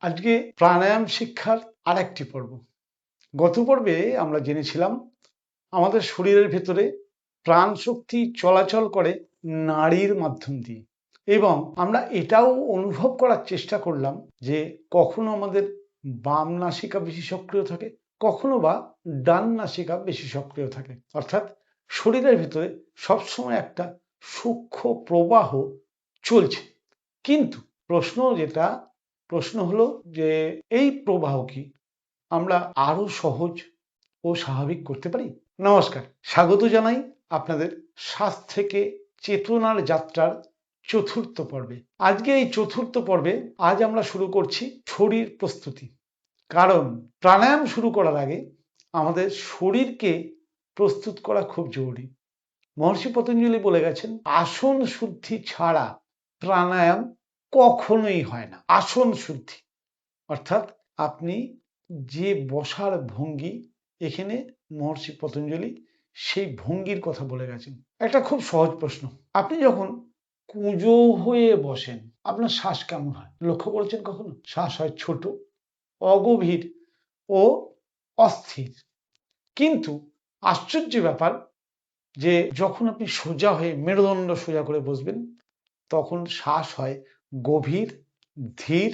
আজকে প্রাণায়াম শিক্ষার আরেকটি পর্ব। গত পর্বে আমরা জেনেছিলাম আমাদের শরীরের ভেতরে প্রাণ শক্তি চলাচল করে নাড়ির মাধ্যম দিয়ে, এবং আমরা এটাও অনুভব করার চেষ্টা করলাম যে কখনো আমাদের বাম নাসিকা বেশি সক্রিয় থাকে, কখনো বা ডান নাসিকা বেশি সক্রিয় থাকে। অর্থাৎ শরীরের ভেতরে সবসময় একটা সূক্ষ্ম প্রবাহ চলছে। কিন্তু প্রশ্ন হলো যে এই প্রবাহ কি আমরা আরো সহজ ও স্বাভাবিক করতে পারি? নমস্কার, স্বাগত জানাই আপনাদের শ্বাস থেকে চেতনার যাত্রার চতুর্থ পর্বে। আজকে এই চতুর্থ পর্বে আজ আমরা শুরু করছি শরীর প্রস্তুতি। কারণ প্রাণায়াম শুরু করার আগে আমাদের শরীরকে প্রস্তুত করা খুব জরুরি। মহর্ষি পতঞ্জলি বলে গেছেন, আসন শুদ্ধি ছাড়া প্রাণায়াম কখনোই হয় না। আসন শুদ্ধি অর্থাৎ আপনি যে বসার ভঙ্গি, এখানে মহর্ষি পতঞ্জলি সেই ভঙ্গির কথা বলে গেছেন। একটা খুব সহজ প্রশ্ন, আপনি যখন কুঁজো হয়ে বসেন আপনার শ্বাস কেমন হয় লক্ষ্য করেছেন কখনো? শ্বাস হয় ছোট, অগভীর ও অস্থির। কিন্তু আশ্চর্য ব্যাপার যে যখন আপনি সোজা হয়ে মেরুদণ্ড সোজা করে বসবেন তখন শ্বাস হয় গভীর, ধীর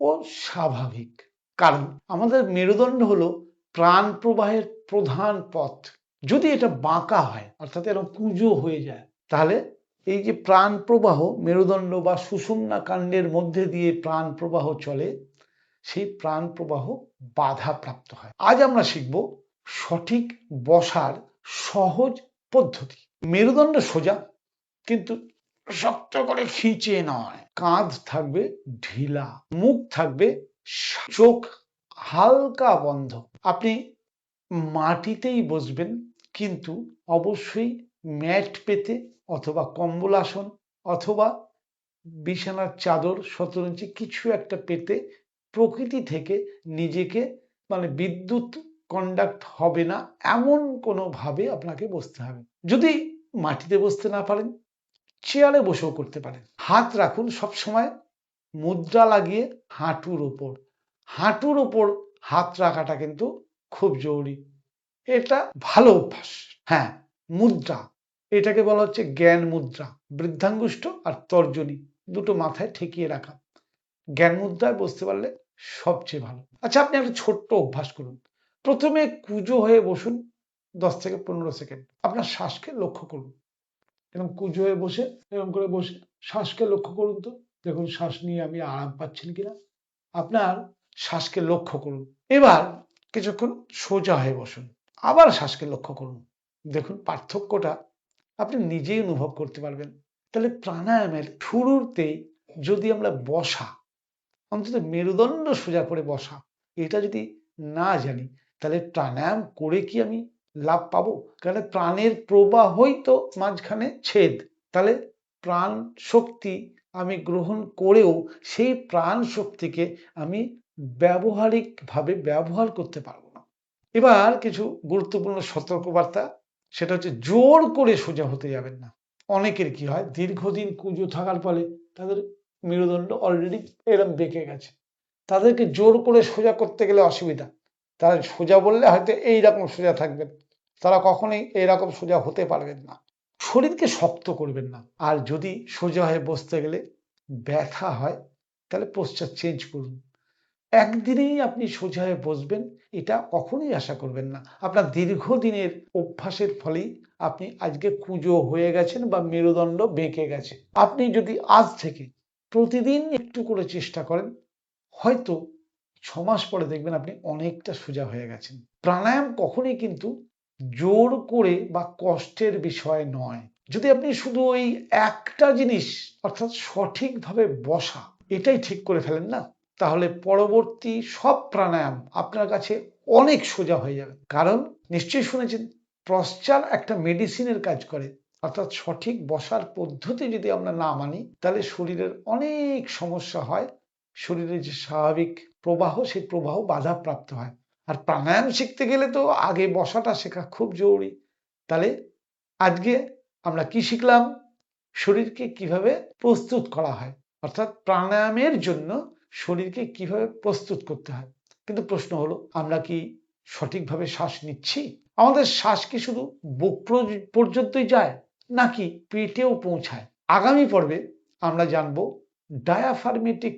ও স্বাভাবিক। কারণ আমাদের মেরুদণ্ড হলো প্রাণ প্রবাহের প্রধান পথ। যদি এটা বাঁকা হয় অর্থাৎ এরকম কুঁজো হয়ে যায়, তাহলে এই যে প্রাণ প্রবাহ মেরুদণ্ড বা সুষুম্না কাণ্ডের মধ্যে দিয়ে প্রাণ প্রবাহ চলে, সেই প্রাণ প্রবাহ বাধাপ্রাপ্ত হয়। আজ আমরা শিখব সঠিক বসার সহজ পদ্ধতি। মেরুদণ্ড সোজা, কিন্তু শক্ত করে খিঁচে নয়। কাঁধ থাকবে ঢিলা, মুখ থাকবে, চোখ হালকা বন্ধ। আপনি মাটিতেই বসবেন, কিন্তু অবশ্যই ম্যাট পেতে অথবা কম্বল আসন অথবা বিছানার চাদর 17 ইঞ্চি কিছু একটা পেতে প্রকৃতি থেকে নিজেকে, মানে বিদ্যুৎ কন্ডাক্ট হবে না এমন কোনো ভাবে আপনাকে বসতে হবে। যদি মাটিতে বসতে না পারেন চেয়ারে বসেও করতে পারেন। হাত রাখুন সবসময় মুদ্রা লাগিয়ে হাঁটুর ওপর। হাঁটুর ওপর হাত রাখাটা কিন্তু খুব জরুরি। এটা ভালো অভ্যাস। হ্যাঁ, মুদ্রা, এটাকে বলা হচ্ছে জ্ঞান মুদ্রা। বৃদ্ধাঙ্গুষ্ঠ আর তর্জনী দুটো মাথায় ঠেকিয়ে রাখা। জ্ঞান মুদ্রায় বসতে পারলে সবচেয়ে ভালো। আচ্ছা, আপনি একটা ছোট্ট অভ্যাস করুন। প্রথমে কুঁজো হয়ে বসুন 10 থেকে 15 সেকেন্ড। আপনার শ্বাসকে লক্ষ্য করুন। এরকম কুঁজো হয়ে বসে এরকম করে বসে শ্বাসকে লক্ষ্য করুন তো। দেখুন শ্বাস নিয়ে আমি আরাম পাচ্ছেন কিনা। আপনার শ্বাসকে লক্ষ্য করুন। এবার কিছুক্ষণ সোজা হয়ে বসুন, আবার শ্বাসকে লক্ষ্য করুন। দেখুন পার্থক্যটা আপনি নিজেই অনুভব করতে পারবেন। তাহলে প্রাণায়ামের শুরুতেই যদি আমরা বসা, অন্তত মেরুদণ্ড সোজা করে বসা, এটা যদি না জানি, তাহলে প্রাণায়াম করে কি আমি লাভ পাবো? কারণ প্রাণের প্রবাহই তো মাঝখানে ছেদ। তাহলে প্রাণ শক্তি আমি গ্রহণ করেও সেই প্রাণ শক্তিকে আমি ব্যবহারিকভাবে ব্যবহার করতে পারবো না। এবার কিছু গুরুত্বপূর্ণ সতর্কবার্তা, সেটা হচ্ছে জোর করে সোজা হতে যাবেন না। অনেকের কি হয়, দীর্ঘদিন কুঁজো থাকার ফলে তাদের মেরুদণ্ড অলরেডি এরম বেঁকে গেছে, তাদেরকে জোর করে সোজা করতে গেলে অসুবিধা। তারা সোজা বললে হয়তো এইরকম সোজা থাকবেন, তারা কখনোই এইরকম সোজা হতে পারবেন না। শরীরকে শক্ত করবেন না। আর যদি সোজা হয়ে বসতে গেলে ব্যথা হয়, তাহলে পোশ্চার চেঞ্জ করুন। একদিনেই আপনি সোজা হয়ে বসবেন এটা কখনোই আশা করবেন না। আপনার দীর্ঘদিনের অভ্যাসের ফলেই আপনি আজকে কুঁজো হয়ে গেছেন বা মেরুদণ্ড বেঁকে গেছে। আপনি যদি আজ থেকে প্রতিদিন একটু করে চেষ্টা করেন, হয়তো 6 মাস পরে দেখবেন আপনি অনেকটা সোজা হয়ে গেছেন। প্রাণায়াম কখনোই কিন্তু জোর করে বা কষ্টের বিষয় নয়। যদি আপনি শুধু ওই একটা জিনিস অর্থাৎ সঠিকভাবে বসা এটাই ঠিক করে ফেলেন না, তাহলে পরবর্তী সব প্রাণায়াম আপনার কাছে অনেক সোজা হয়ে যাবে। কারণ নিশ্চয়ই শুনেছেন পশ্চার একটা মেডিসিনের কাজ করে। অর্থাৎ সঠিক বসার পদ্ধতি যদি আমরা না মানি, তাহলে শরীরের অনেক সমস্যা হয়। শরীরের যে স্বাভাবিক প্রবাহ, সেই প্রবাহ বাধাপ্রাপ্ত হয়। আর প্রাণায়াম শিখতে গেলে তো আগে বসাটা শেখা খুব জরুরি। তাহলে আজকে আমরা কি শিখলাম? শরীরকে কিভাবে প্রস্তুত করা হয়, অর্থাৎ প্রাণায়ামের জন্য শরীরকে কিভাবে প্রস্তুত করতে হয়। কিন্তু প্রশ্ন হলো, আমরা কি সঠিকভাবে শ্বাস নিচ্ছি? আমাদের শ্বাস কি শুধু বুক পর্যন্তই যায়, নাকি পেটেও পৌঁছায়? আগামী পর্বে আমরা জানব ডায়াফার্মেটিক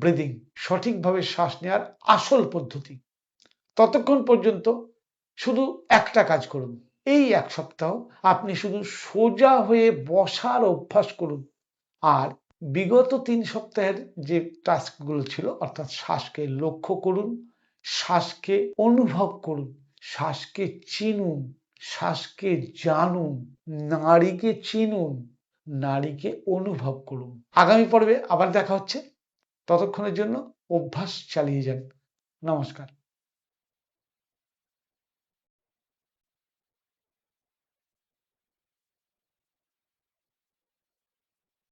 ব্রিদিং, সঠিকভাবে শ্বাস নেওয়ার আসল পদ্ধতি। ততক্ষণ পর্যন্ত শুধু একটা কাজ করুন, এই এক সপ্তাহ আপনি শুধু সোজা হয়ে বসার অভ্যাস করুন, আর বিগত 3 সপ্তাহের যে টাস্কগুলো ছিল, অর্থাৎ শ্বাসকে লক্ষ্য করুন, শ্বাসকে অনুভব করুন, শ্বাসকে চিনুন, শ্বাসকে জানুন, নাড়িকে চিনুন, নাড়িকে অনুভব করুন। আগামী পর্বে আবার দেখা হচ্ছে। ততক্ষণের জন্য অভ্যাস চালিয়ে যান। নমস্কার।